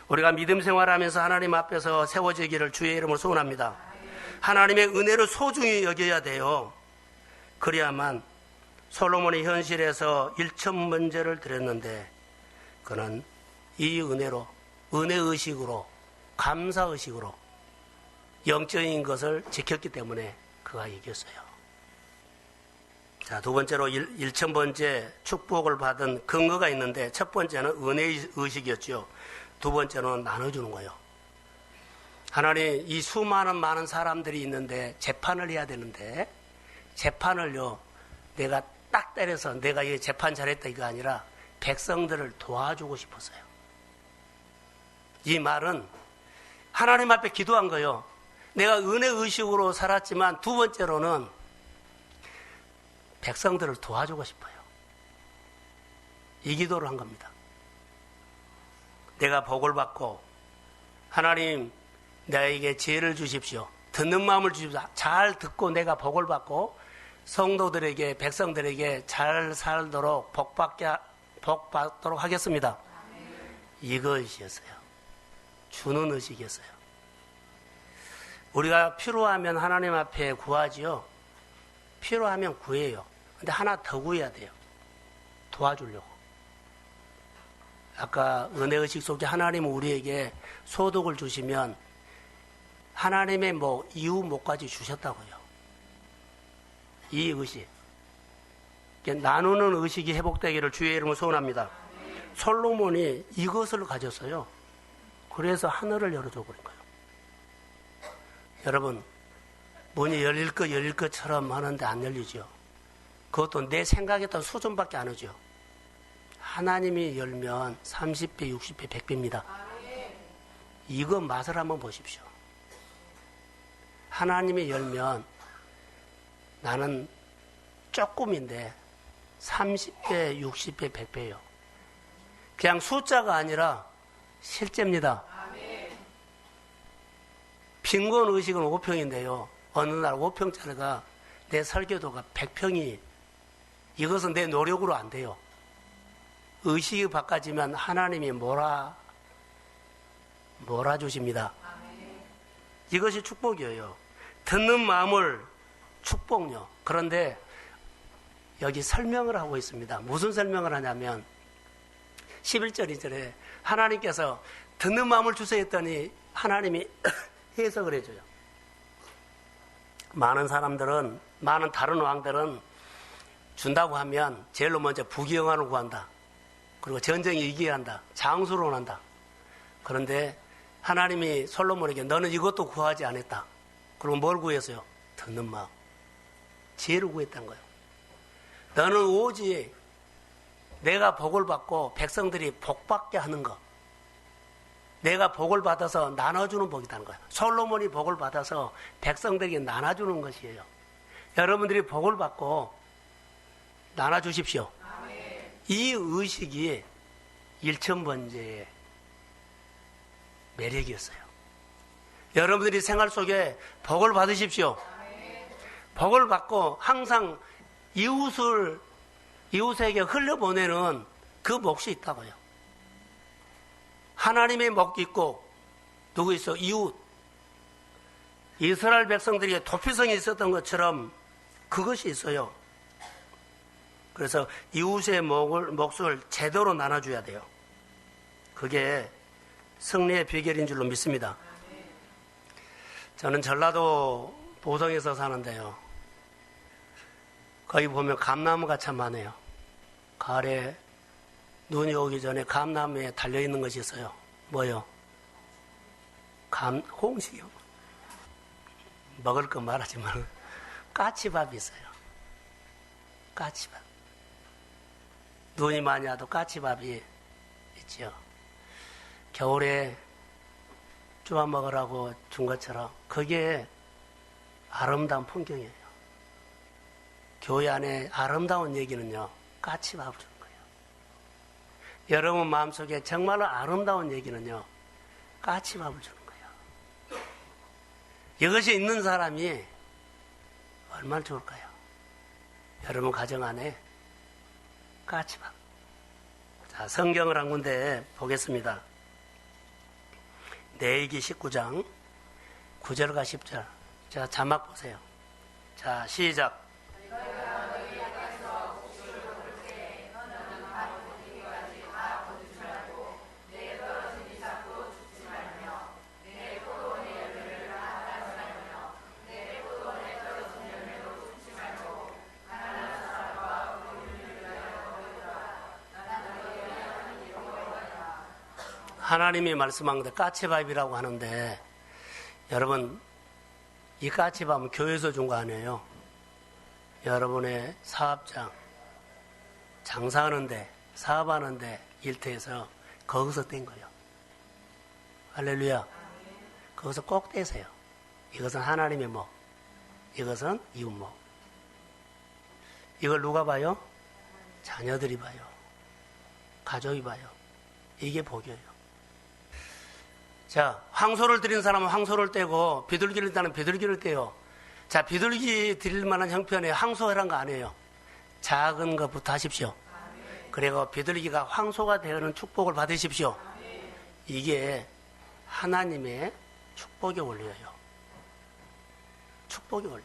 Speaker 1: 우리가 믿음 생활하면서 하나님 앞에서 세워지기를 주의 이름으로 소원합니다. 하나님의 은혜를 소중히 여겨야 돼요. 그래야만 솔로몬이 현실에서 1,000번제를 드렸는데 그는 이 은혜로, 은혜의식으로, 감사의식으로 영적인 것을 지켰기 때문에 그가 이겼어요. 자, 두 번째로 1000번째 축복을 받은 근거가 있는데, 첫 번째는 은혜의 의식이었죠. 두 번째는 나눠주는 거예요. 하나님, 이 수많은 많은 사람들이 있는데 재판을 해야 되는데, 재판을요, 내가 딱 때려서 내가 이 재판 잘했다 이거 아니라 백성들을 도와주고 싶었어요. 이 말은 하나님 앞에 기도한 거예요. 내가 은혜 의식으로 살았지만 두 번째로는 백성들을 도와주고 싶어요. 이 기도를 한 겁니다. 내가 복을 받고 하나님 나에게 지혜를 주십시오. 듣는 마음을 주십시오. 잘 듣고 내가 복을 받고 성도들에게 백성들에게 잘 살도록 복 받도록 하겠습니다. 이것이었어요. 주는 의식이었어요. 우리가 필요하면 하나님 앞에 구하지요. 필요하면 구해요. 근데 하나 더 구해야 돼요. 도와주려고. 아까 은혜의식 속에 하나님은 우리에게 소득을 주시면 하나님의 이유 뭐까지 주셨다고요. 이 의식. 나누는 의식이 회복되기를 주의 이름으로 소원합니다. 솔로몬이 이것을 가졌어요. 그래서 하늘을 열어줘 버린 거예요. 여러분, 문이 열릴 것처럼 하는데 안 열리죠. 그것도 내 생각했던 수준밖에 안 오죠. 하나님이 열면 30배, 60배, 100배입니다. 이거 맛을 한번 보십시오. 하나님이 열면 나는 조금인데 30배, 60배, 100배예요. 그냥 숫자가 아니라 실제입니다. 빈곤 의식은 5평인데요. 어느 날 5평짜리가 내 설교도가 100평이 이것은 내 노력으로 안 돼요. 의식이 바꿔지면 하나님이 몰아주십니다. 이것이 축복이에요. 듣는 마음을 축복요. 그런데 여기 설명을 하고 있습니다. 무슨 설명을 하냐면 11절 2절에 하나님께서 듣는 마음을 주세요 했더니 하나님이 해석을 해줘요. 많은 사람들은, 많은 다른 왕들은 준다고 하면 제일로 먼저 부귀영화를 구한다. 그리고 전쟁에 이기게 한다. 장수를 원한다. 그런데 하나님이 솔로몬에게 너는 이것도 구하지 않았다. 그리고 뭘 구했어요? 듣는 마음. 지혜를 구했다는 거예요. 너는 오직 내가 복을 받고 백성들이 복받게 하는 것. 내가 복을 받아서 나눠주는 복이라는 거예요. 솔로몬이 복을 받아서 백성들에게 나눠주는 것이에요. 여러분들이 복을 받고 나눠주십시오. 이 의식이 1000번째의 매력이었어요. 여러분들이 생활 속에 복을 받으십시오. 복을 받고 항상 이웃에게 흘려보내는 그 몫이 있다고요. 하나님의 몫이 있고 누구 있어? 이웃. 이스라엘 백성들에게 도피성이 있었던 것처럼 그것이 있어요. 그래서 이웃의 몫을 제대로 나눠줘야 돼요. 그게 승리의 비결인 줄로 믿습니다. 저는 전라도 보성에서 사는데요. 거기 보면 감나무가 참 많아요. 가을에 눈이 오기 전에 감나무에 달려있는 것이 있어요. 뭐요? 홍식이요. 먹을 거 말하지만 까치밥이 있어요. 까치밥. 눈이 많이 와도 까치밥이 있죠. 겨울에 쪼아 먹으라고 준 것처럼 그게 아름다운 풍경이에요. 교회 안에 아름다운 얘기는요, 까치밥을 주는 거예요. 여러분 마음속에 정말로 아름다운 얘기는요, 까치밥을 주는 거예요. 이것이 있는 사람이 얼마나 좋을까요? 여러분 가정 안에 까치밥. 자, 성경을 한 군데 보겠습니다. 레위기 19장 9절과 10절. 자, 자막 보세요. 자, 시작. 하나님이 말씀한 데 까치밥이라고 하는데, 여러분, 이 까치밥은 교회에서 준 거 아니에요. 여러분의 사업장, 장사하는데, 사업하는데, 일터에서 거기서 뗀 거예요. 할렐루야. 거기서 꼭 떼세요. 이것은 하나님의 목, 이것은 이웃목. 이걸 누가 봐요? 자녀들이 봐요. 가족이 봐요. 이게 복이에요. 자, 황소를 드린 사람은 황소를 떼고 비둘기를 떼는 비둘기를 떼요. 자, 비둘기 드릴 만한 형편에 황소란 거 아니에요. 작은 것부터 하십시오. 그리고 비둘기가 황소가 되는 축복을 받으십시오. 이게 하나님의 축복의 원리예요. 축복의 원리.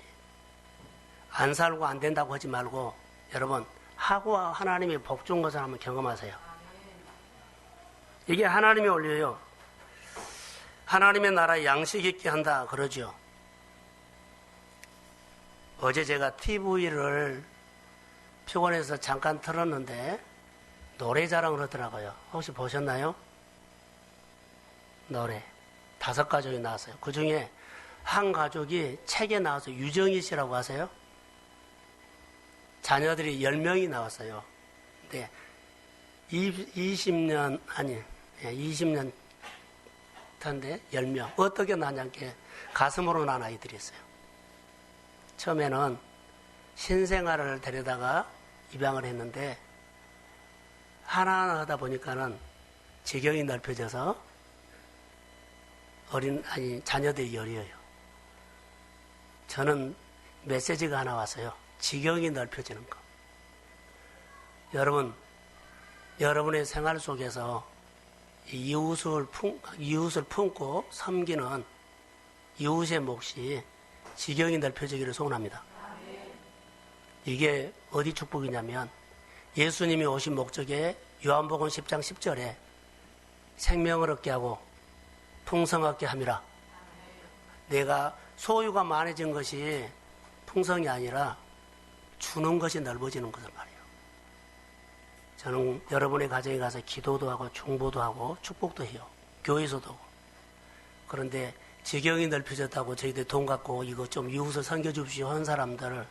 Speaker 1: 안 살고 안 된다고 하지 말고 여러분 하고 하나님의 복 준 것을 한번 경험하세요. 이게 하나님의 원리예요. 하나님의 나라에 양식 있게 한다 그러죠. 어제 제가 TV를 피곤해서 잠깐 틀었는데 노래 자랑을 하더라고요. 혹시 보셨나요? 노래 5가족이 나왔어요. 그 중에 한 가족이 책에 나와서 유정희 씨라고 아세요? 자녀들이 10명이 나왔어요. 근데 20년 탄데 10명. 어떻게 나냐께 가슴으로 난 아이들이 있어요. 처음에는 신생아를 데려다가 입양을 했는데 하나하나 하다 보니까는 지경이 넓혀져서 자녀들이 여려요. 저는 메시지가 하나 왔어요. 지경이 넓혀지는 것. 여러분의 생활 속에서 이웃을 품고 섬기는 이웃의 몫이 지경이 넓혀지기를 소원합니다. 이게 어디 축복이냐면 예수님이 오신 목적에 요한복음 10장 10절에 생명을 얻게 하고 풍성하게 함이라. 내가 소유가 많아진 것이 풍성이 아니라 주는 것이 넓어지는 것을 말이에요. 저는 여러분의 가정에 가서 기도도 하고 중보도 하고 축복도 해요. 교회에서도 하고. 그런데 지경이 넓혀졌다고 저희들 돈 갖고 이거 좀 이웃을 섬겨주십시오 하는 사람들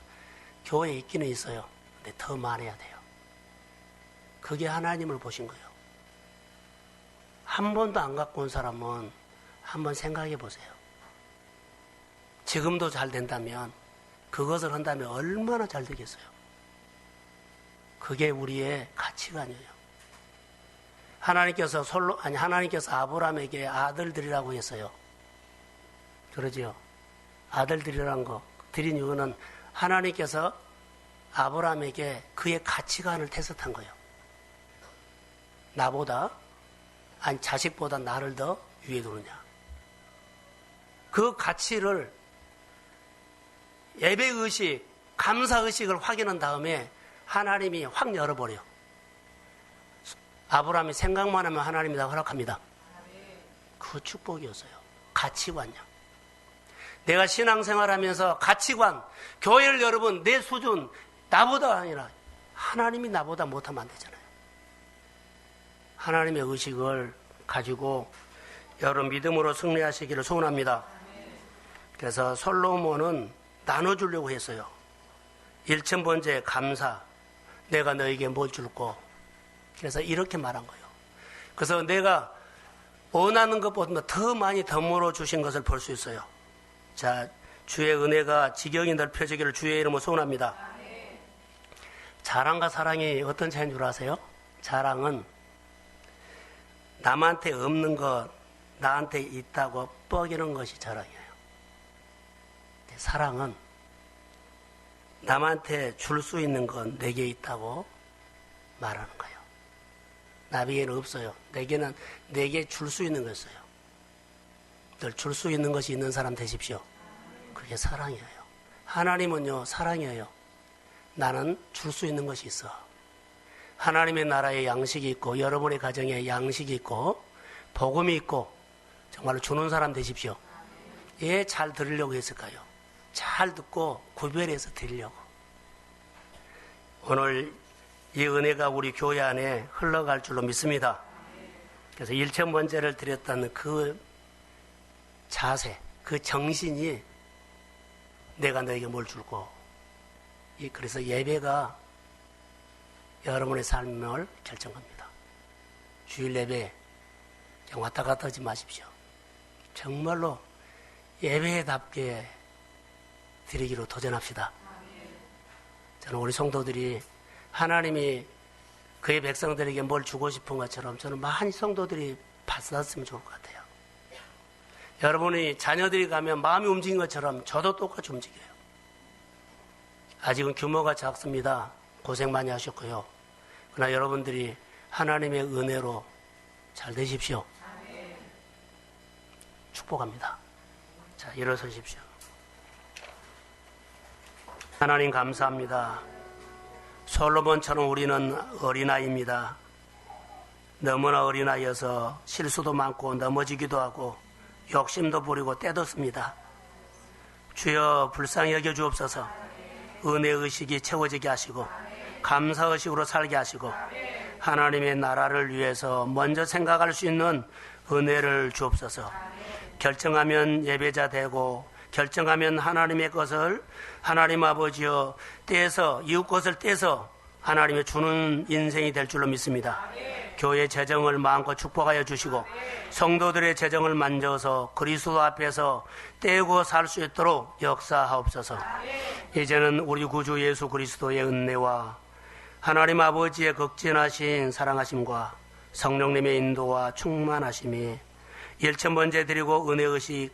Speaker 1: 교회에 있기는 있어요. 근데 더 많아야 돼요. 그게 하나님을 보신 거예요. 한 번도 안 갖고 온 사람은 한번 생각해 보세요. 지금도 잘 된다면 그것을 한다면 얼마나 잘 되겠어요. 그게 우리의 가치관이에요. 하나님께서 아브라함에게 아들들이라고 했어요. 그러지요. 아들들이라는 거 드린 이유는 하나님께서 아브라함에게 그의 가치관을 테스트한 거예요. 자식보다 나를 더 위에 두느냐. 그 가치를 예배의식, 감사의식을 확인한 다음에 하나님이 확 열어버려. 아브라함이 생각만 하면 하나님이 다 허락합니다. 그 축복이었어요. 가치관이요. 내가 신앙생활하면서 가치관, 교회를 여러분 내 수준 나보다 아니라 하나님이 나보다 못하면 안 되잖아요. 하나님의 의식을 가지고 여러분 믿음으로 승리하시기를 소원합니다. 그래서 솔로몬은 나눠주려고 했어요. 1,000번째 감사, 내가 너에게 뭘 줄고. 그래서 이렇게 말한 거예요. 그래서 내가 원하는 것보다 더 많이 덤으로 주신 것을 볼 수 있어요. 자, 주의 은혜가 지경이 넓혀지기를 주의 이름으로 소원합니다. 자랑과 사랑이 어떤 차이인 줄 아세요? 자랑은 남한테 없는 것 나한테 있다고 뻐기는 것이 자랑이에요. 사랑은 남한테 줄 수 있는 건 내게 있다고 말하는 거예요. 나에게는 없어요. 내게 줄 수 있는 거 있어요. 늘 줄 수 있는 것이 있는 사람 되십시오. 그게 사랑이에요. 하나님은요, 사랑이에요. 나는 줄 수 있는 것이 있어. 하나님의 나라에 양식이 있고 여러분의 가정에 양식이 있고 복음이 있고 정말로 주는 사람 되십시오. 예, 잘 들으려고 했을까요? 잘 듣고 구별해서 드리려고. 오늘 이 은혜가 우리 교회 안에 흘러갈 줄로 믿습니다. 그래서 일천번제를 드렸다는 그 자세, 그 정신이 내가 너에게 뭘 줄고, 그래서 예배가 여러분의 삶을 결정합니다. 주일 예배 그냥 왔다 갔다 하지 마십시오. 정말로 예배답게 드리기로 도전합시다. 저는 우리 성도들이 하나님이 그의 백성들에게 뭘 주고 싶은 것처럼 저는 많이 성도들이 받았으면 좋을 것 같아요. 여러분이 자녀들이 가면 마음이 움직인 것처럼 저도 똑같이 움직여요. 아직은 규모가 작습니다. 고생 많이 하셨고요. 그러나 여러분들이 하나님의 은혜로 잘 되십시오. 축복합니다. 자, 일어서십시오. 하나님 감사합니다. 솔로몬처럼 우리는 어린아이입니다. 너무나 어린아이여서 실수도 많고 넘어지기도 하고 욕심도 부리고 때도 씁니다. 주여 불쌍히 여겨 주옵소서. 은혜의식이 채워지게 하시고 감사의식으로 살게 하시고 하나님의 나라를 위해서 먼저 생각할 수 있는 은혜를 주옵소서. 결정하면 예배자 되고 결정하면 하나님의 것을 하나님 아버지여 떼서 이웃 것을 떼서 하나님의 주는 인생이 될 줄로 믿습니다. 교회 재정을 마음껏 축복하여 주시고 성도들의 재정을 만져서 그리스도 앞에서 떼고 살 수 있도록 역사하옵소서. 이제는 우리 구주 예수 그리스도의 은혜와 하나님 아버지의 극진하신 사랑하심과 성령님의 인도와 충만하심이 일천번제 드리고 은혜의식과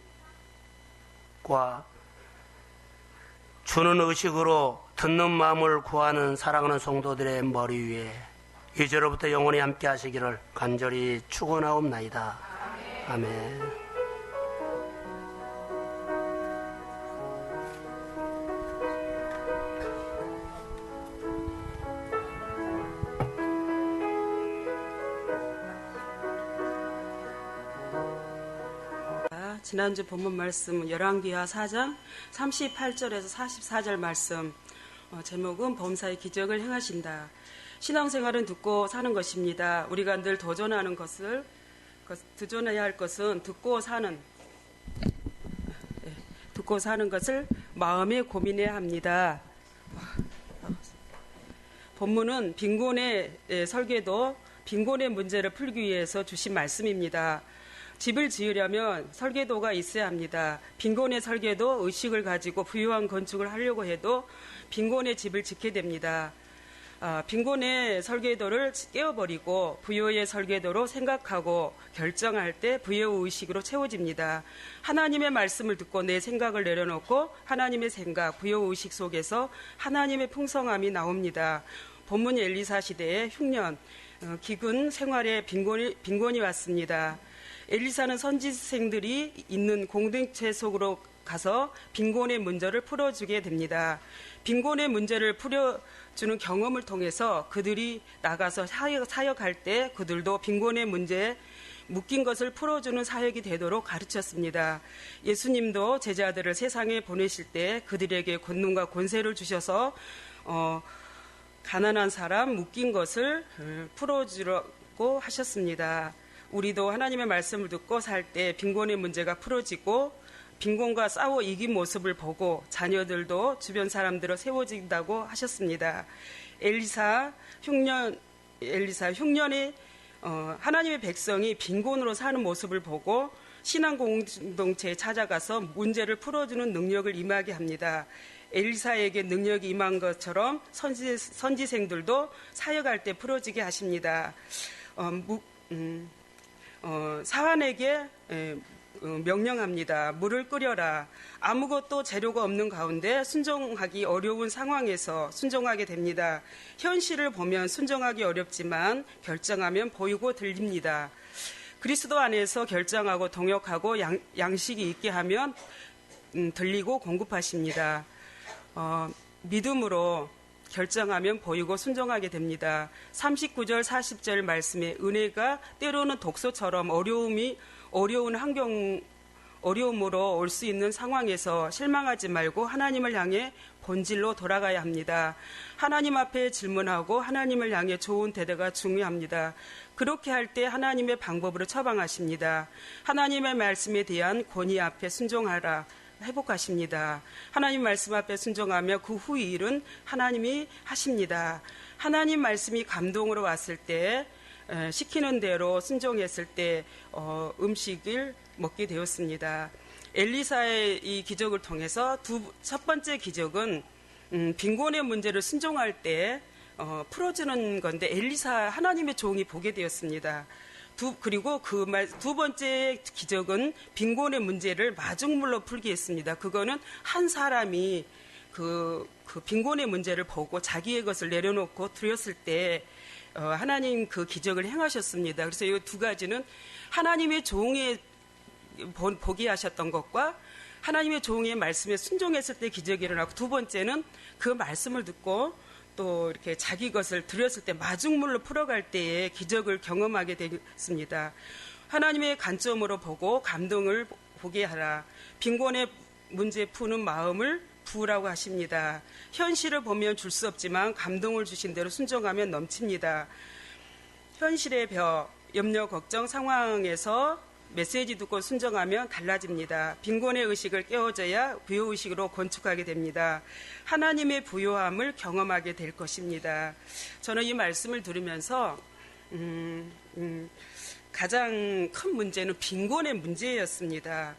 Speaker 1: 주는 의식으로 듣는 마음을 구하는 사랑하는 성도들의 머리 위에 이제로부터 영원히 함께 하시기를 간절히 축원하옵나이다. 아멘.
Speaker 2: 지난주 본문 말씀 열왕기하 4장 38절에서 44절 말씀, 제목은 범사의 기적을 행하신다. 신앙생활은 듣고 사는 것입니다. 우리가 늘 도전해야 할 것은 듣고 사는 것을 마음에 고민해야 합니다. 본문은 빈곤의 설계도, 빈곤의 문제를 풀기 위해서 주신 말씀입니다. 집을 지으려면 설계도가 있어야 합니다. 빈곤의 설계도, 의식을 가지고 부유한 건축을 하려고 해도 빈곤의 집을 짓게 됩니다. 빈곤의 설계도를 깨워버리고 부유의 설계도로 생각하고 결정할 때 부유의 의식으로 채워집니다. 하나님의 말씀을 듣고 내 생각을 내려놓고 하나님의 생각, 부유의 의식 속에서 하나님의 풍성함이 나옵니다. 본문 엘리사 시대의 흉년, 기근 생활에 빈곤이 왔습니다. 엘리사는 선지생들이 있는 공동체 속으로 가서 빈곤의 문제를 풀어주게 됩니다. 빈곤의 문제를 풀어주는 경험을 통해서 그들이 나가서 사역할 때 그들도 빈곤의 문제에 묶인 것을 풀어주는 사역이 되도록 가르쳤습니다. 예수님도 제자들을 세상에 보내실 때 그들에게 권능과 권세를 주셔서 가난한 사람, 묶인 것을 풀어주라고 하셨습니다. 우리도 하나님의 말씀을 듣고 살 때 빈곤의 문제가 풀어지고 빈곤과 싸워 이긴 모습을 보고 자녀들도 주변 사람들로 세워진다고 하셨습니다. 엘리사 흉년에 하나님의 백성이 빈곤으로 사는 모습을 보고 신앙 공동체에 찾아가서 문제를 풀어주는 능력을 임하게 합니다. 엘리사에게 능력이 임한 것처럼 선지생들도 사역할 때 풀어지게 하십니다. 사환에게 명령합니다. 물을 끓여라. 아무것도 재료가 없는 가운데 순종하기 어려운 상황에서 순종하게 됩니다. 현실을 보면 순종하기 어렵지만 결정하면 보이고 들립니다. 그리스도 안에서 결정하고 동역하고 양식이 있게 하면 들리고 공급하십니다. 믿음으로 결정하면 보이고 순종하게 됩니다. 39절 40절 말씀에 은혜가 때로는 독소처럼 어려운 어려움으로 올 수 있는 상황에서 실망하지 말고 하나님을 향해 본질로 돌아가야 합니다. 하나님 앞에 질문하고 하나님을 향해 좋은 대답가 중요합니다. 그렇게 할 때 하나님의 방법으로 처방하십니다. 하나님의 말씀에 대한 권위 앞에 순종하라. 회복하십니다. 하나님 말씀 앞에 순종하며 그 후 일은 하나님이 하십니다. 하나님 말씀이 감동으로 왔을 때 시키는 대로 순종했을 때 음식을 먹게 되었습니다. 엘리사의 이 기적을 통해서 첫 번째 기적은 빈곤의 문제를 순종할 때 풀어주는 건데 엘리사 하나님의 종이 보게 되었습니다. 그리고 두 번째 기적은 빈곤의 문제를 마중물로 풀게 했습니다. 그거는 한 사람이 그 빈곤의 문제를 보고 자기의 것을 내려놓고 드렸을 때 하나님 그 기적을 행하셨습니다. 그래서 이 두 가지는 하나님의 종의 보게 하셨던 것과 하나님의 종의 말씀에 순종했을 때 기적이 일어나고, 두 번째는 그 말씀을 듣고 또 이렇게 자기 것을 드렸을 때 마중물로 풀어갈 때에 기적을 경험하게 되었습니다. 하나님의 관점으로 보고 감동을 보게 하라. 빈곤의 문제 푸는 마음을 부으라고 하십니다. 현실을 보면 줄 수 없지만 감동을 주신 대로 순종하면 넘칩니다. 현실의 벼, 염려, 걱정 상황에서 메시지 듣고 순종하면 달라집니다. 빈곤의 의식을 깨워줘야 부요의식으로 건축하게 됩니다. 하나님의 부요함을 경험하게 될 것입니다. 저는 이 말씀을 들으면서 가장 큰 문제는 빈곤의 문제였습니다.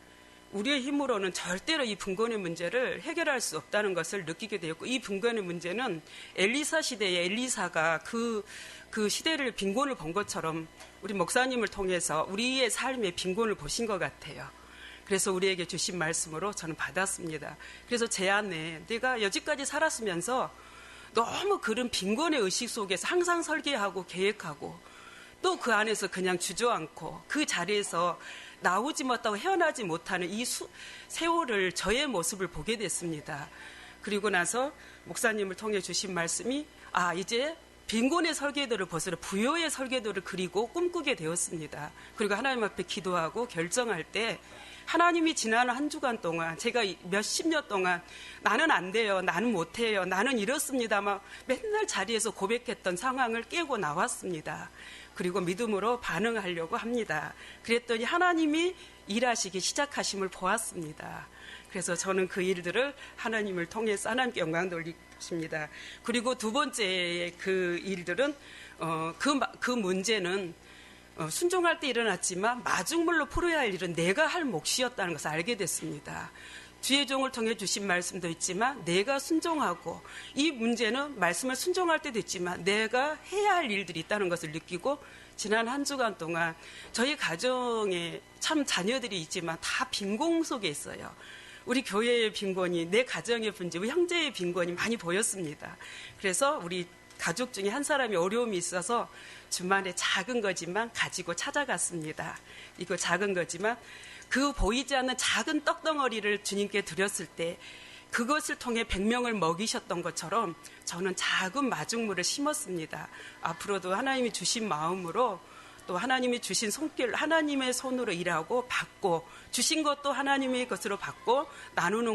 Speaker 2: 우리의 힘으로는 절대로 이 빈곤의 문제를 해결할 수 없다는 것을 느끼게 되었고, 이 빈곤의 문제는 엘리사 시대에 엘리사가 그 시대를 빈곤을 본 것처럼 우리 목사님을 통해서 우리의 삶의 빈곤을 보신 것 같아요. 그래서 우리에게 주신 말씀으로 저는 받았습니다. 그래서 제 안에 내가 여지까지 살았으면서 너무 그런 빈곤의 의식 속에서 항상 설계하고 계획하고 또 그 안에서 그냥 주저앉고 그 자리에서 나오지 못하고 헤어나지 못하는 이 세월을 저의 모습을 보게 됐습니다. 그리고 나서 목사님을 통해 주신 말씀이 이제 빈곤의 설계도를 벗어나 부요의 설계도를 그리고 꿈꾸게 되었습니다. 그리고 하나님 앞에 기도하고 결정할 때 하나님이 지난 한 주간 동안 제가 몇십 년 동안 나는 안 돼요, 나는 못해요, 나는 이렇습니다 막 맨날 자리에서 고백했던 상황을 깨고 나왔습니다. 그리고 믿음으로 반응하려고 합니다. 그랬더니 하나님이 일하시기 시작하심을 보았습니다. 그래서 저는 그 일들을 하나님을 통해서 하나님께 영광 돌리십니다. 그리고 두 번째 그 일들은 그 문제는 순종할 때 일어났지만 마중물로 풀어야 할 일은 내가 할 몫이었다는 것을 알게 됐습니다. 주의 종을 통해 주신 말씀도 있지만 내가 순종하고, 이 문제는 말씀을 순종할 때도 있지만 내가 해야 할 일들이 있다는 것을 느끼고, 지난 한 주간 동안 저희 가정에 참 자녀들이 있지만 다 빈곤 속에 있어요. 우리 교회의 빈곤이, 내 가정의 문제, 우리 형제의 빈곤이 많이 보였습니다. 그래서 우리 가족 중에 한 사람이 어려움이 있어서 주말에 작은 거지만 가지고 찾아갔습니다. 이거 작은 거지만 그 보이지 않는 작은 떡덩어리를 주님께 드렸을 때 그것을 통해 100명을 먹이셨던 것처럼 저는 작은 마중물을 심었습니다. 앞으로도 하나님이 주신 마음으로, 또 하나님이 주신 손길, 하나님의 손으로 일하고 받고, 주신 것도 하나님의 것으로 받고 나누는